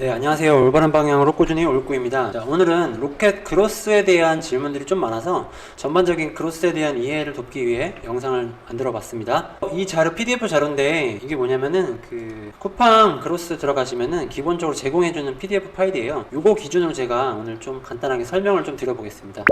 네, 안녕하세요. 올바른 방향으로 꾸준히 올꾸입니다. 자, 오늘은 로켓 그로스에 대한 질문들이 좀 많아서 전반적인 그로스에 대한 이해를 돕기 위해 영상을 만들어 봤습니다. 이 자료 PDF 자료인데 이게 뭐냐면은 쿠팡 그로스 들어가시면은 기본적으로 제공해주는 PDF 파일이에요. 요거 기준으로 제가 오늘 좀 간단하게 설명을 좀 드려보겠습니다.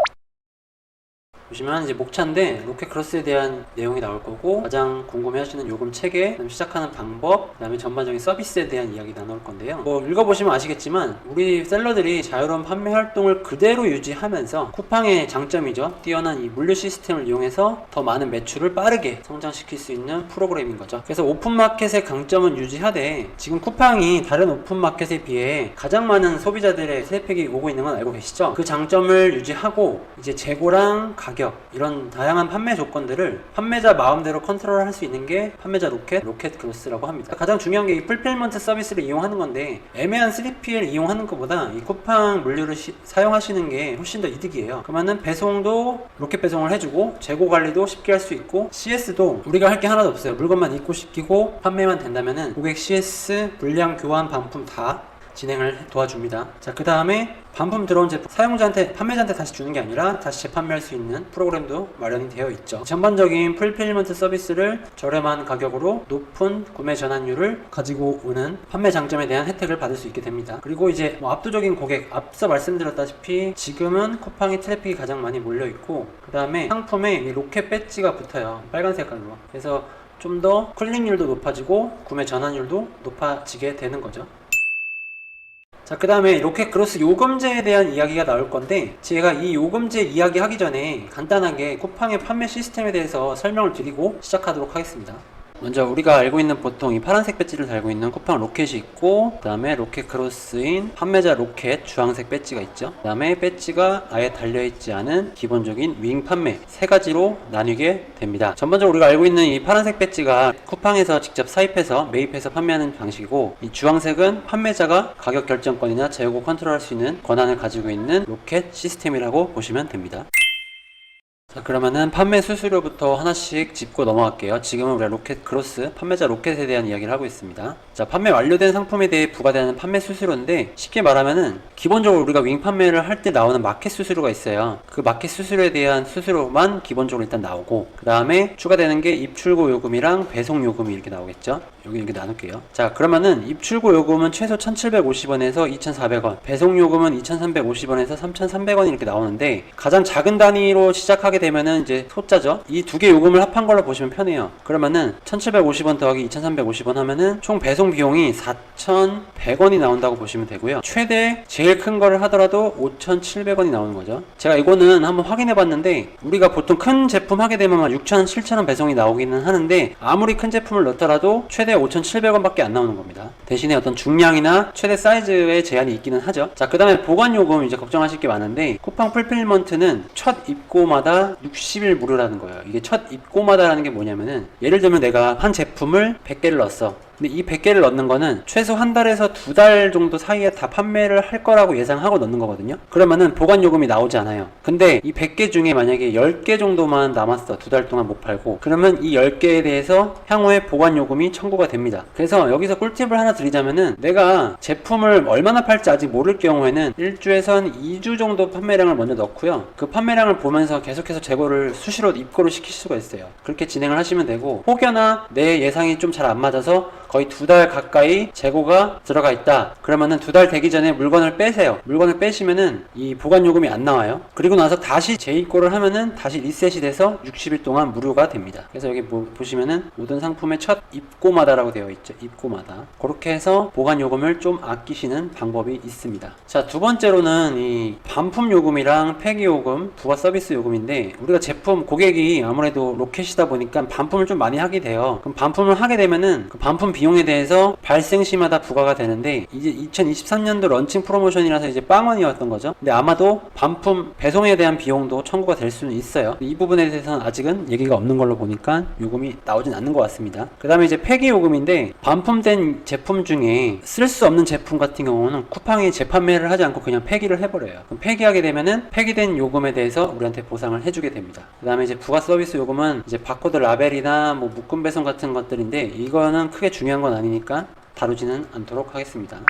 보시면 이제 목차인데 로켓 크로스에 대한 내용이 나올 거고, 가장 궁금해하시는 요금 체계, 그다음에 시작하는 방법, 그다음에 전반적인 서비스에 대한 이야기가 나올 건데요. 읽어보시면 아시겠지만 우리 셀러들이 자유로운 판매 활동을 그대로 유지하면서 쿠팡의 장점이죠. 뛰어난 이 물류 시스템을 이용해서 더 많은 매출을 빠르게 성장시킬 수 있는 프로그램인 거죠. 그래서 오픈마켓의 강점은 유지하되 지금 쿠팡이 다른 오픈마켓에 비해 가장 많은 소비자들의 트래픽이 오고 있는 건 알고 계시죠? 그 장점을 유지하고 이제 재고랑 가격, 이런 다양한 판매 조건들을 판매자 마음대로 컨트롤 할 수 있는 게 판매자 로켓 크로스라고 합니다. 가장 중요한 게 이 풀필먼트 서비스를 이용하는 건데, 애매한 3PL 이용하는 것보다 이 쿠팡 물류를 사용하시는 게 훨씬 더 이득이에요. 그러면은 배송도 로켓 배송을 해주고 재고 관리도 쉽게 할 수 있고, CS도 우리가 할 게 하나도 없어요. 물건만 입고 시키고 판매만 된다면은 고객 CS, 물량 교환, 반품 다 진행을 도와줍니다. 자, 그 다음에 반품 들어온 제품 판매자한테 다시 주는 게 아니라 다시 재판매할 수 있는 프로그램도 마련이 되어 있죠. 전반적인 풀필먼트 서비스를 저렴한 가격으로 높은 구매 전환율을 가지고 오는 판매 장점에 대한 혜택을 받을 수 있게 됩니다. 그리고 이제 압도적인 고객, 앞서 말씀드렸다시피 지금은 쿠팡이 트래픽이 가장 많이 몰려 있고, 그 다음에 상품에 이 로켓 배지가 붙어요. 빨간 색깔로. 그래서 좀 더 클릭률도 높아지고 구매 전환율도 높아지게 되는 거죠. 자, 그 다음에 로켓 크로스 요금제에 대한 이야기가 나올 건데, 제가 이 요금제 이야기 하기 전에 간단하게 쿠팡의 판매 시스템에 대해서 설명을 드리고 시작하도록 하겠습니다. 먼저 우리가 알고 있는 보통 이 파란색 배지를 달고 있는 쿠팡 로켓이 있고, 그 다음에 로켓 크로스인 판매자 로켓 주황색 배지가 있죠. 그 다음에 배지가 아예 달려있지 않은 기본적인 윙 판매, 세 가지로 나뉘게 됩니다. 전반적으로 우리가 알고 있는 이 파란색 배지가 쿠팡에서 직접 사입해서 매입해서 판매하는 방식이고, 이 주황색은 판매자가 가격 결정권이나 재고 컨트롤할 수 있는 권한을 가지고 있는 로켓 시스템이라고 보시면 됩니다. 자, 그러면은 판매 수수료부터 하나씩 짚고 넘어갈게요. 지금은 우리가 로켓 크로스, 판매자 로켓에 대한 이야기를 하고 있습니다. 자, 판매 완료된 상품에 대해 부과되는 판매 수수료인데, 쉽게 말하면은 기본적으로 우리가 윙 판매를 할 때 나오는 마켓 수수료가 있어요. 그 마켓 수수료에 대한 수수료만 기본적으로 일단 나오고, 그 다음에 추가되는 게 입출고 요금이랑 배송 요금이 이렇게 나오겠죠. 여기 이렇게 나눌게요. 자, 그러면은 입출고 요금은 최소 1,750원에서 2,400원, 배송 요금은 2,350원에서 3,300원 이렇게 나오는데, 가장 작은 단위로 시작하게 되면은 이제 소자죠. 이 두 개 요금을 합한 걸로 보시면 편해요. 그러면은 1,750원 더하기 2,350원 하면은 총 배송 비용이 4,100원이 나온다고 보시면 되고요. 최대 제일 큰 거를 하더라도 5,700원이 나오는 거죠. 제가 이거는 한번 확인해 봤는데, 우리가 보통 큰 제품 하게 되면 6,000원, 7,000원 배송이 나오기는 하는데, 아무리 큰 제품을 넣더라도 최대 5,700원 밖에 안 나오는 겁니다. 대신에 어떤 중량이나 최대 사이즈에 제한이 있기는 하죠. 자, 그 다음에 보관 요금 이제 걱정하실 게 많은데, 쿠팡 풀필먼트는 첫 입고마다 60일 무료라는 거예요. 이게 첫 입고마다라는 게 뭐냐면은, 예를 들면 내가 한 제품을 100개를 넣었어. 근데 이 100개를 넣는 거는 최소 한 달에서 두 달 정도 사이에 다 판매를 할 거라고 예상하고 넣는 거거든요. 그러면은 보관 요금이 나오지 않아요. 근데 이 100개 중에 만약에 10개 정도만 남았어. 두 달 동안 못 팔고. 그러면 이 10개에 대해서 향후에 보관 요금이 청구가 됩니다. 그래서 여기서 꿀팁을 하나 드리자면은, 내가 제품을 얼마나 팔지 아직 모를 경우에는 1주에선 2주 정도 판매량을 먼저 넣고요. 그 판매량을 보면서 계속해서 재고를 수시로 입고를 시킬 수가 있어요. 그렇게 진행을 하시면 되고, 혹여나 내 예상이 좀 잘 안 맞아서 거의 두 달 가까이 재고가 들어가 있다. 그러면은 두 달 되기 전에 물건을 빼세요. 물건을 빼시면은 이 보관 요금이 안 나와요. 그리고 나서 다시 재입고를 하면은 다시 리셋이 돼서 60일 동안 무료가 됩니다. 그래서 여기 보시면은 모든 상품의 첫 입고마다라고 되어 있죠. 입고마다. 그렇게 해서 보관 요금을 좀 아끼시는 방법이 있습니다. 자, 두 번째로는 이 반품 요금이랑 폐기 요금, 부가 서비스 요금인데, 우리가 제품 고객이 아무래도 로켓이다 보니까 반품을 좀 많이 하게 돼요. 그럼 반품을 하게 되면은 그 반품 비용에 대해서 발생 시마다 부과가 되는데, 이제 2023년도 런칭 프로모션이라서 이제 빵원이었던 거죠. 근데 아마도 반품 배송에 대한 비용도 청구가 될 수는 있어요. 이 부분에 대해서는 아직은 얘기가 없는 걸로 보니까 요금이 나오진 않는 것 같습니다. 그 다음에 이제 폐기 요금인데, 반품된 제품 중에 쓸 수 없는 제품 같은 경우는 쿠팡이 재판매를 하지 않고 그냥 폐기를 해버려요. 그럼 폐기하게 되면은 폐기된 요금에 대해서 우리한테 보상을 해주게 됩니다. 그 다음에 이제 부가 서비스 요금은 이제 바코드 라벨이나 뭐 묶음 배송 같은 것들인데, 이거는 크게 중요한 건 아니니까 다루지는 않도록 하겠습니다.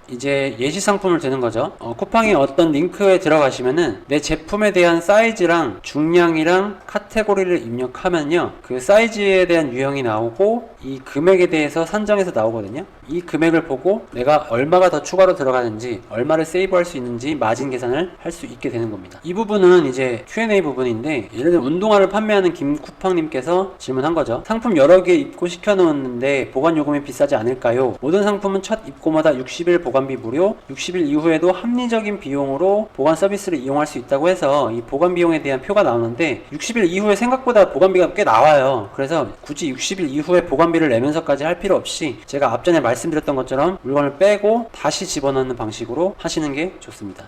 이제 예시 상품을 드는 거죠. 쿠팡의 어떤 링크에 들어가시면은 내 제품에 대한 사이즈랑 중량이랑 카테고리를 입력하면요, 그 사이즈에 대한 유형이 나오고 이 금액에 대해서 산정해서 나오거든요. 이 금액을 보고 내가 얼마가 더 추가로 들어가는지, 얼마를 세이브할 수 있는지 마진 계산을 할 수 있게 되는 겁니다. 이 부분은 이제 Q&A 부분인데, 예를 들어 운동화를 판매하는 김쿠팡님께서 질문한 거죠. 상품 여러 개 입고 시켜놓았는데 보관 요금이 비싸지 않을까요? 모든 상품은 첫 입고마다 60일 보관비 무료, 60일 이후에도 합리적인 비용으로 보관 서비스를 이용할 수 있다고 해서 이 보관 비용에 대한 표가 나오는데, 60일 이후에 생각보다 보관비가 꽤 나와요. 그래서 굳이 60일 이후에 보관비를 내면서까지 할 필요 없이 제가 앞전에 말씀드렸던 것처럼 물건을 빼고 다시 집어넣는 방식으로 하시는 게 좋습니다.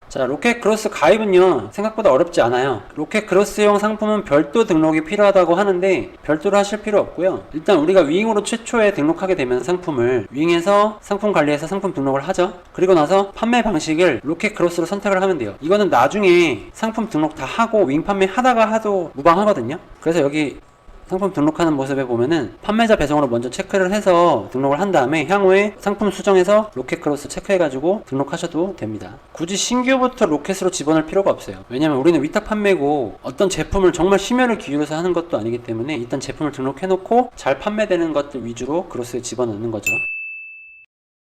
자, 로켓크로스 가입은요, 생각보다 어렵지 않아요. 로켓크로스용 상품은 별도 등록이 필요하다고 하는데 별도로 하실 필요 없고요. 일단 우리가 윙으로 최초에 등록하게 되면 상품을 윙에서 상품 관리해서 상품 등록을 하죠. 그리고 나서 판매 방식을 로켓크로스로 선택을 하면 돼요. 이거는 나중에 상품 등록 다 하고 윙 판매 하다가 하도 무방하거든요. 그래서 여기 상품 등록하는 모습에 보면은 판매자 배송으로 먼저 체크를 해서 등록을 한 다음에 향후에 상품 수정해서 로켓크로스 체크해가지고 등록하셔도 됩니다. 굳이 신규부터 로켓으로 집어넣을 필요가 없어요. 왜냐면 우리는 위탁 판매고 어떤 제품을 정말 심혈을 기울여서 하는 것도 아니기 때문에 일단 제품을 등록해놓고 잘 판매되는 것들 위주로 크로스에 집어넣는 거죠.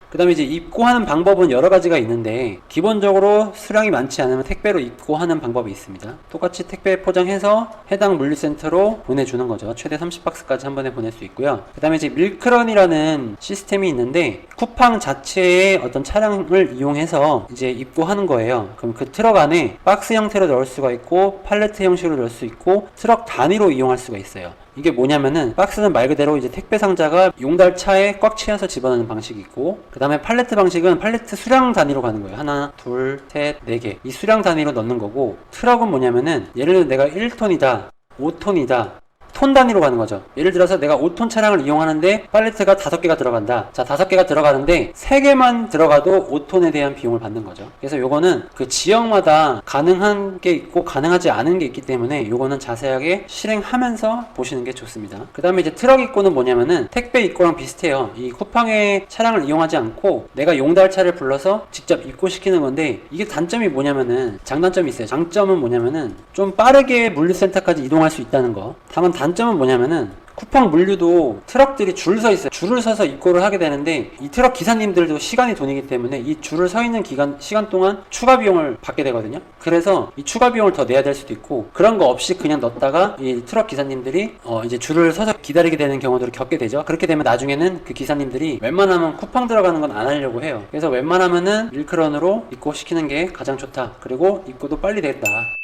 그 다음에 이제 입고하는 방법은 여러 가지가 있는데, 기본적으로 수량이 많지 않으면 택배로 입고하는 방법이 있습니다. 똑같이 택배 포장해서 해당 물류센터로 보내주는 거죠. 최대 30박스까지 한 번에 보낼 수 있고요. 그 다음에 이제 밀크런이라는 시스템이 있는데, 쿠팡 자체의 어떤 차량을 이용해서 이제 입고하는 거예요. 그럼 그 트럭 안에 박스 형태로 넣을 수가 있고, 팔레트 형식으로 넣을 수 있고, 트럭 단위로 이용할 수가 있어요. 이게 뭐냐면은, 박스는 말 그대로 이제 택배 상자가 용달차에 꽉 채워서 집어넣는 방식이 있고, 그 다음에 팔레트 방식은 팔레트 수량 단위로 가는 거예요. 하나, 둘, 셋, 네 개. 이 수량 단위로 넣는 거고, 트럭은 뭐냐면은, 예를 들어 내가 1톤이다, 5톤이다, 톤 단위로 가는 거죠. 예를 들어서 내가 5톤 차량을 이용하는데 팔레트가 5개가 들어간다. 자, 5개가 들어가는데 3개만 들어가도 5톤에 대한 비용을 받는 거죠. 그래서 요거는 그 지역마다 가능한 게 있고 가능하지 않은 게 있기 때문에 요거는 자세하게 실행하면서 보시는 게 좋습니다. 그 다음에 이제 트럭 입고는 뭐냐면은 택배 입고랑 비슷해요. 이 쿠팡의 차량을 이용하지 않고 내가 용달차를 불러서 직접 입고시키는 건데, 이게 단점이 뭐냐면은, 장단점이 있어요. 장점은 뭐냐면은 좀 빠르게 물류센터까지 이동할 수 있다는 거. 다만 단점은 뭐냐면은, 쿠팡 물류도 트럭들이 줄 서 있어요. 줄을 서서 입고를 하게 되는데, 이 트럭 기사님들도 시간이 돈이기 때문에 이 줄을 서 있는 시간 동안 추가 비용을 받게 되거든요. 그래서 이 추가 비용을 더 내야 될 수도 있고, 그런 거 없이 그냥 넣었다가 이 트럭 기사님들이 이제 줄을 서서 기다리게 되는 경우들을 겪게 되죠. 그렇게 되면 나중에는 그 기사님들이 웬만하면 쿠팡 들어가는 건 안 하려고 해요. 그래서 웬만하면은 밀크런으로 입고시키는 게 가장 좋다. 그리고 입고도 빨리 되겠다.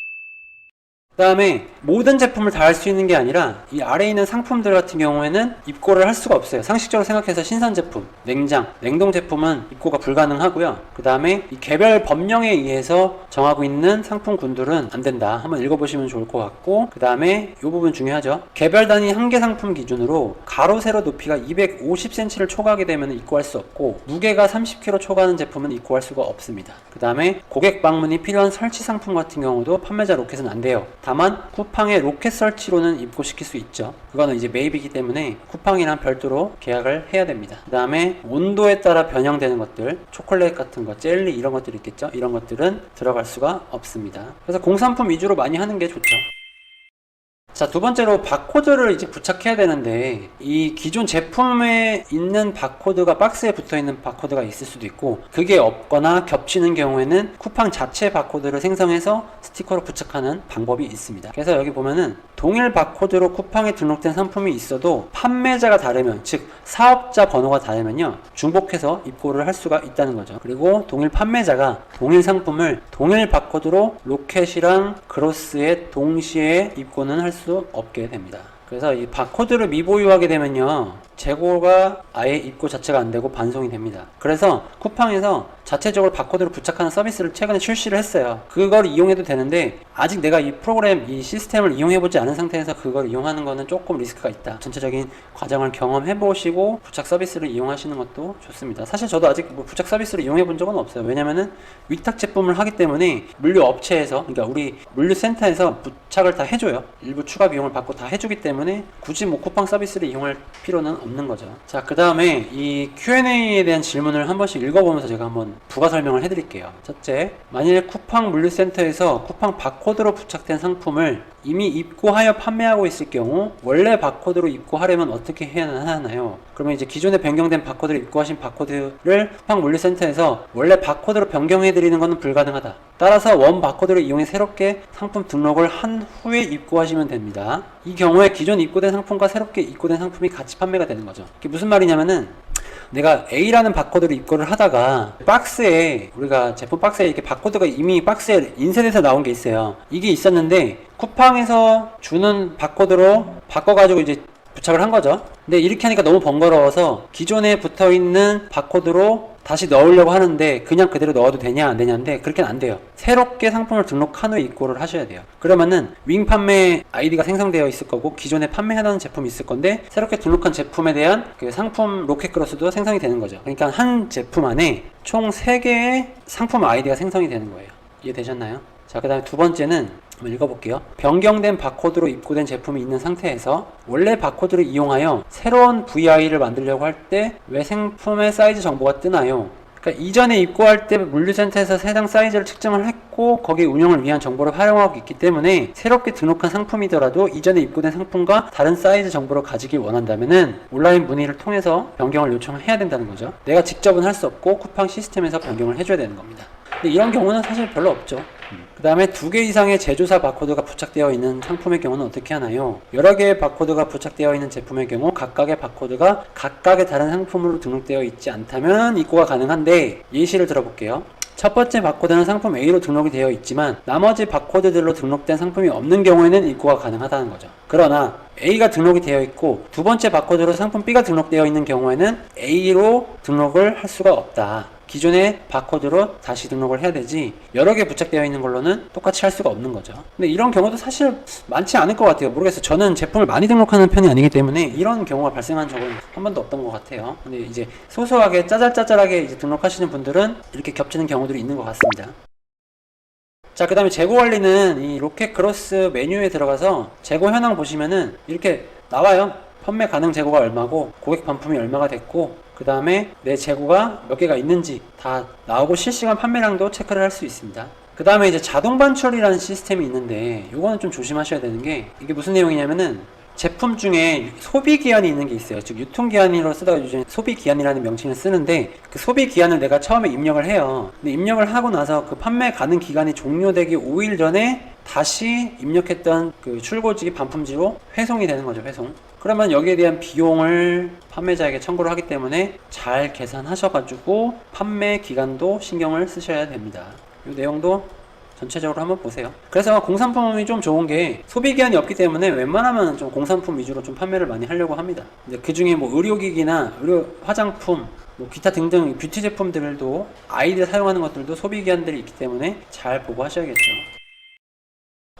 그 다음에 모든 제품을 다 할 수 있는 게 아니라, 이 아래에 있는 상품들 같은 경우에는 입고를 할 수가 없어요. 상식적으로 생각해서 신선 제품, 냉장, 냉동 제품은 입고가 불가능하고요. 그 다음에 이 개별 법령에 의해서 정하고 있는 상품군들은 안 된다. 한번 읽어보시면 좋을 것 같고, 그 다음에 이 부분 중요하죠. 개별 단위 한 개 상품 기준으로 가로 세로 높이가 250cm를 초과하게 되면 입고할 수 없고, 무게가 30kg 초과하는 제품은 입고할 수가 없습니다. 그 다음에 고객 방문이 필요한 설치 상품 같은 경우도 판매자 로켓은 안 돼요. 다만 쿠팡의 로켓 설치로는 입고시킬 수 있죠. 그거는 이제 매입이기 때문에 쿠팡이랑 별도로 계약을 해야 됩니다. 그 다음에 온도에 따라 변형되는 것들, 초콜릿 같은 거, 젤리 이런 것들 있겠죠. 이런 것들은 들어갈 수가 없습니다. 그래서 공산품 위주로 많이 하는 게 좋죠. 자, 두 번째로 바코드를 이제 부착해야 되는데, 이 기존 제품에 있는 바코드가 박스에 붙어있는 바코드가 있을 수도 있고, 그게 없거나 겹치는 경우에는 쿠팡 자체 바코드를 생성해서 스티커로 부착하는 방법이 있습니다. 그래서 여기 보면은 동일 바코드로 쿠팡에 등록된 상품이 있어도 판매자가 다르면, 즉 사업자 번호가 다르면요, 중복해서 입고를 할 수가 있다는 거죠. 그리고 동일 판매자가 동일 상품을 동일 바코드로 로켓이랑 크로스에 동시에 입고는 할 수 없게 됩니다. 그래서 이 바코드를 미보유하게 되면요, 재고가 아예 입고 자체가 안 되고 반송이 됩니다. 그래서 쿠팡에서 자체적으로 바코드를 부착하는 서비스를 최근에 출시를 했어요. 그걸 이용해도 되는데, 아직 내가 이 프로그램, 이 시스템을 이용해보지 않은 상태에서 그걸 이용하는 거는 조금 리스크가 있다. 전체적인 과정을 경험해보시고 부착 서비스를 이용하시는 것도 좋습니다. 사실 저도 아직 뭐 부착 서비스를 이용해본 적은 없어요. 왜냐면은 위탁 제품을 하기 때문에 물류 업체에서, 그러니까 우리 물류센터에서 부착을 다 해줘요. 일부 추가 비용을 받고 다 해주기 때문에 굳이 뭐 쿠팡 서비스를 이용할 필요는 없는 거죠. 자, 그 다음에 이 Q&A에 대한 질문을 한 번씩 읽어보면서 제가 한번 부가 설명을 해드릴게요. 첫째, 만일 쿠팡 물류센터에서 쿠팡 바코드로 부착된 상품을 이미 입고하여 판매하고 있을 경우 원래 바코드로 입고하려면 어떻게 해야 하나요? 그러면 이제 기존에 변경된 바코드를 입고하신 바코드를 쿠팡 물류센터에서 원래 바코드로 변경해드리는 것은 불가능하다. 따라서 원 바코드를 이용해 새롭게 상품 등록을 한 후에 입고하시면 됩니다. 이 경우에 기존 입고된 상품과 새롭게 입고된 상품이 같이 판매가 되는 거죠. 이게 무슨 말이냐면은 내가 A라는 바코드를 입고를 하다가 박스에, 우리가 제품 박스에 이렇게 바코드가 이미 박스에 인쇄돼서 나온 게 있어요. 이게 있었는데 쿠팡에서 주는 바코드로 바꿔가지고 이제 부착을 한 거죠. 근데 이렇게 하니까 너무 번거로워서 기존에 붙어있는 바코드로 다시 넣으려고 하는데 그냥 그대로 넣어도 되냐 안 되냐인데 그렇게는 안 돼요. 새롭게 상품을 등록한 후에 입고를 하셔야 돼요. 그러면은 윙 판매 아이디가 생성되어 있을 거고 기존에 판매하던 제품이 있을 건데 새롭게 등록한 제품에 대한 그 상품 로켓크로스도 생성이 되는 거죠. 그러니까 한 제품 안에 총 3개의 상품 아이디가 생성이 되는 거예요. 이해되셨나요? 자, 그 다음에 두 번째는 한번 읽어볼게요. 변경된 바코드로 입고된 제품이 있는 상태에서 원래 바코드를 이용하여 새로운 VI를 만들려고 할 때 왜 상품의 사이즈 정보가 뜨나요? 그러니까 이전에 입고할 때 물류센터에서 해당 사이즈를 측정을 했고 거기 운영을 위한 정보를 활용하고 있기 때문에 새롭게 등록한 상품이더라도 이전에 입고된 상품과 다른 사이즈 정보를 가지길 원한다면은 온라인 문의를 통해서 변경을 요청을 해야 된다는 거죠. 내가 직접은 할 수 없고 쿠팡 시스템에서 변경을 해줘야 되는 겁니다. 근데 이런 경우는 사실 별로 없죠. 그 다음에 2개 이상의 제조사 바코드가 부착되어 있는 상품의 경우는 어떻게 하나요? 여러 개의 바코드가 부착되어 있는 제품의 경우 각각의 바코드가 각각의 다른 상품으로 등록되어 있지 않다면 입고가 가능한데 예시를 들어볼게요. 첫 번째 바코드는 상품 A로 등록이 되어 있지만 나머지 바코드들로 등록된 상품이 없는 경우에는 입고가 가능하다는 거죠. 그러나 A가 등록이 되어 있고 두 번째 바코드로 상품 B가 등록되어 있는 경우에는 A로 등록을 할 수가 없다. 기존의 바코드로 다시 등록을 해야 되지 여러 개 부착되어 있는 걸로는 똑같이 할 수가 없는 거죠. 근데 이런 경우도 사실 많지 않을 것 같아요. 모르겠어요. 저는 제품을 많이 등록하는 편이 아니기 때문에 이런 경우가 발생한 적은 한 번도 없던 것 같아요. 근데 이제 소소하게 짜잘짜잘하게 이제 등록하시는 분들은 이렇게 겹치는 경우들이 있는 것 같습니다. 자, 그 다음에 재고 관리는 이 로켓크로스 메뉴에 들어가서 재고 현황 보시면은 이렇게 나와요. 판매 가능 재고가 얼마고 고객 반품이 얼마가 됐고 그 다음에 내 재고가 몇 개가 있는지 다 나오고 실시간 판매량도 체크를 할 수 있습니다. 그 다음에 이제 자동 반출이라는 시스템이 있는데 이거는 좀 조심하셔야 되는 게 이게 무슨 내용이냐면은 제품 중에 소비기한이 있는 게 있어요. 즉 유통기한으로 쓰다가 요즘 소비기한이라는 명칭을 쓰는데 그 소비기한을 내가 처음에 입력을 해요. 근데 입력을 하고 나서 그 판매 가능 기간이 종료되기 5일 전에 다시 입력했던 그 출고지 반품지로 회송이 되는 거죠. 회송. 그러면 여기에 대한 비용을 판매자에게 청구를 하기 때문에 잘 계산하셔가지고 판매 기간도 신경을 쓰셔야 됩니다. 이 내용도 전체적으로 한번 보세요. 그래서 공산품이 좀 좋은 게 소비기한이 없기 때문에 웬만하면 좀 공산품 위주로 좀 판매를 많이 하려고 합니다. 근데 그 중에 뭐 의료기기나 의료 화장품, 뭐 기타 등등 뷰티 제품들도 아이들 사용하는 것들도 소비기한들이 있기 때문에 잘 보고 하셔야겠죠.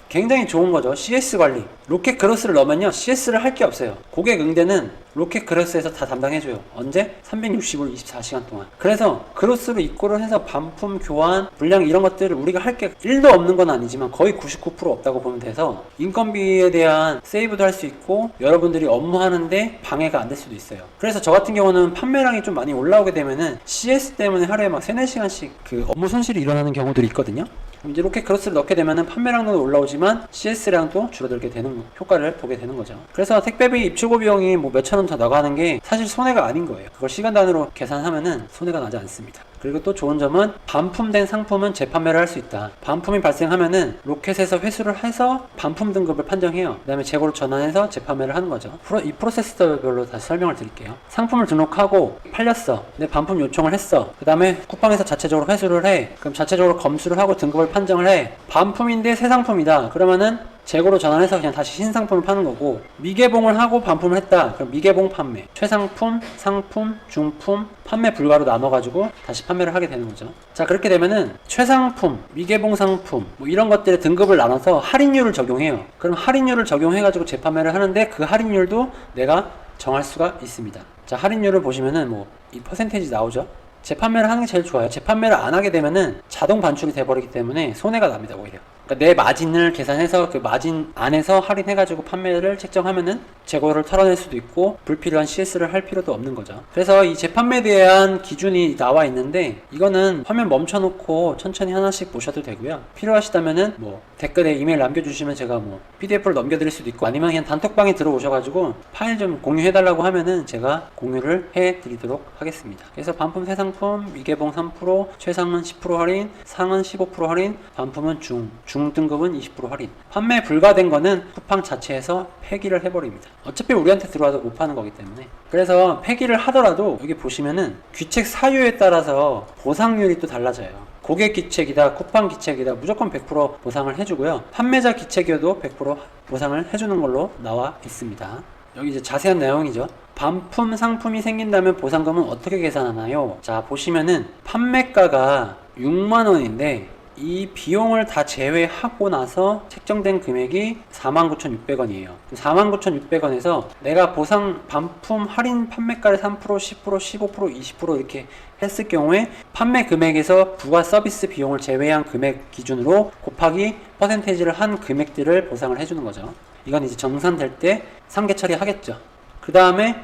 굉장히 좋은 거죠. CS 관리. 로켓크로스를 넣으면요 CS를 할 게 없어요. 고객 응대는 로켓크로스에서 다 담당해줘요. 언제? 365일 24시간 동안. 그래서 크로스로 입고를 해서 반품, 교환, 불량 이런 것들을 우리가 할 게 1도 없는 건 아니지만 거의 99% 없다고 보면 돼서 인건비에 대한 세이브도 할 수 있고 여러분들이 업무하는데 방해가 안 될 수도 있어요. 그래서 저 같은 경우는 판매량이 좀 많이 올라오게 되면은 CS 때문에 하루에 막 3-4시간씩 그 업무 손실이 일어나는 경우들이 있거든요. 이제 로켓크로스를 넣게 되면은 판매량도 올라오지만 CS량도 줄어들게 되는 효과를 보게 되는 거죠. 그래서 택배비 입출고 비용이 뭐 몇천 원 더 나가는 게 사실 손해가 아닌 거예요. 그걸 시간 단위로 계산하면은 손해가 나지 않습니다. 그리고 또 좋은 점은 반품된 상품은 재판매를 할 수 있다. 반품이 발생하면은 로켓에서 회수를 해서 반품 등급을 판정해요. 그 다음에 재고로 전환해서 재판매를 하는 거죠. 이 프로세스별로 다시 설명을 드릴게요. 상품을 등록하고 팔렸어. 근데 반품 요청을 했어. 그 다음에 쿠팡에서 자체적으로 회수를 해. 그럼 자체적으로 검수를 하고 등급을 판정을 해. 반품인데 새 상품이다. 그러면은 재고로 전환해서 그냥 다시 신상품을 파는 거고, 미개봉을 하고 반품을 했다. 그럼 미개봉 판매, 최상품, 상품, 중품, 판매 불가로 나눠가지고 다시 판매를 하게 되는 거죠. 자, 그렇게 되면은 최상품, 미개봉 상품 뭐 이런 것들의 등급을 나눠서 할인율을 적용해요. 그럼 할인율을 적용해가지고 재판매를 하는데 그 할인율도 내가 정할 수가 있습니다. 자, 할인율을 보시면은 뭐 이 퍼센테이지 나오죠. 재판매를 하는 게 제일 좋아요. 재판매를 안 하게 되면은 자동 반출이 돼버리기 때문에 손해가 납니다, 오히려. 그러니까 내 마진을 계산해서 그 마진 안에서 할인해가지고 판매를 책정하면은 재고를 털어낼 수도 있고 불필요한 CS를 할 필요도 없는 거죠. 그래서 이 재판매에 대한 기준이 나와 있는데 이거는 화면 멈춰놓고 천천히 하나씩 보셔도 되고요. 필요하시다면은 뭐 댓글에 이메일 남겨주시면 제가 뭐 PDF를 넘겨드릴 수도 있고 아니면 그냥 단톡방에 들어오셔가지고 파일 좀 공유해달라고 하면은 제가 공유를 해드리도록 하겠습니다. 그래서 반품 새 상품, 미개봉 3%, 최상은 10% 할인, 상은 15% 할인, 반품은 중등급은 20% 할인. 판매 불가된 거는 쿠팡 자체에서 폐기를 해버립니다. 어차피 우리한테 들어와도 못 파는 거기 때문에. 그래서 폐기를 하더라도 여기 보시면은 귀책 사유에 따라서 보상률이 또 달라져요. 고객 기책이다, 쿠팡 기책이다 무조건 100% 보상을 해주고요. 판매자 기책이어도 100% 보상을 해주는 걸로 나와 있습니다. 여기 이제 자세한 내용이죠. 반품 상품이 생긴다면 보상금은 어떻게 계산하나요? 자, 보시면은 판매가가 6만원인데 이 비용을 다 제외하고 나서 책정된 금액이 49,600원이에요. 49,600원에서 내가 보상 반품 할인 판매가를 3%, 10%, 15%, 20% 이렇게 했을 경우에 판매 금액에서 부가 서비스 비용을 제외한 금액 기준으로 곱하기 퍼센테이지를 한 금액들을 보상을 해주는 거죠. 이건 이제 정산될 때 상계 처리하겠죠. 그 다음에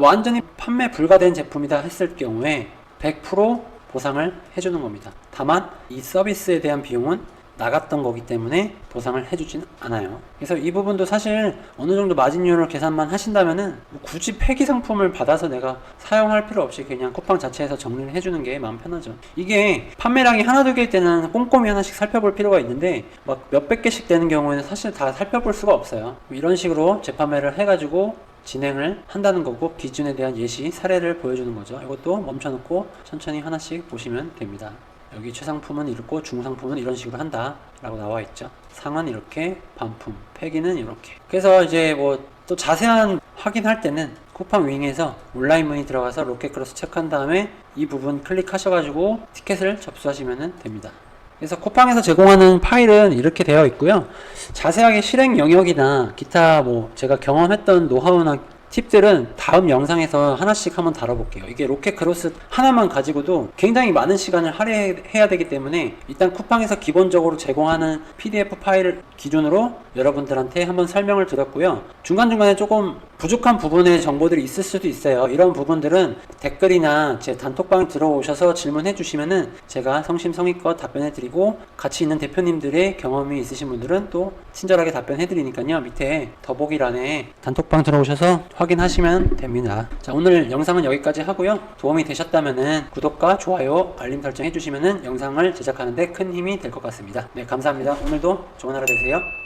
완전히 판매 불가된 제품이다 했을 경우에 100% 보상을 해주는 겁니다. 다만 이 서비스에 대한 비용은 나갔던 거기 때문에 보상을 해주진 않아요. 그래서 이 부분도 사실 어느 정도 마진율을 계산만 하신다면은 뭐 굳이 폐기 상품을 받아서 내가 사용할 필요 없이 그냥 쿠팡 자체에서 정리를 해주는 게 마음 편하죠. 이게 판매량이 하나 두 개일 때는 꼼꼼히 하나씩 살펴볼 필요가 있는데 막 몇백 개씩 되는 경우에는 사실 다 살펴볼 수가 없어요. 이런 식으로 재판매를 해가지고 진행을 한다는 거고 기준에 대한 예시 사례를 보여주는 거죠. 이것도 멈춰놓고 천천히 하나씩 보시면 됩니다. 여기 최상품은 이렇고 중상품은 이런 식으로 한다 라고 나와 있죠. 상은 이렇게, 반품, 폐기는 이렇게. 그래서 이제 뭐 또 자세한 확인할 때는 쿠팡 윙에서 온라인 문의 들어가서 로켓크로스 체크한 다음에 이 부분 클릭하셔가지고 티켓을 접수하시면 됩니다. 그래서 쿠팡에서 제공하는 파일은 이렇게 되어 있고요. 자세하게 실행 영역이나 기타 뭐 제가 경험했던 노하우나 팁들은 다음 영상에서 하나씩 한번 다뤄볼게요. 이게 로켓 크로스 하나만 가지고도 굉장히 많은 시간을 할애해야 되기 때문에 일단 쿠팡에서 기본적으로 제공하는 PDF 파일 기준으로 여러분들한테 한번 설명을 드렸고요. 중간중간에 조금 부족한 부분의 정보들이 있을 수도 있어요. 이런 부분들은 댓글이나 제 단톡방에 들어오셔서 질문해 주시면은 제가 성심성의껏 답변해 드리고 같이 있는 대표님들의 경험이 있으신 분들은 또 친절하게 답변해 드리니까요. 밑에 더보기란에 단톡방 들어오셔서 확인하시면 됩니다. 자, 오늘 영상은 여기까지 하고요. 도움이 되셨다면은 구독과 좋아요, 알림 설정 해주시면은 영상을 제작하는데 큰 힘이 될 것 같습니다. 네, 감사합니다. 오늘도 좋은 하루 되세요.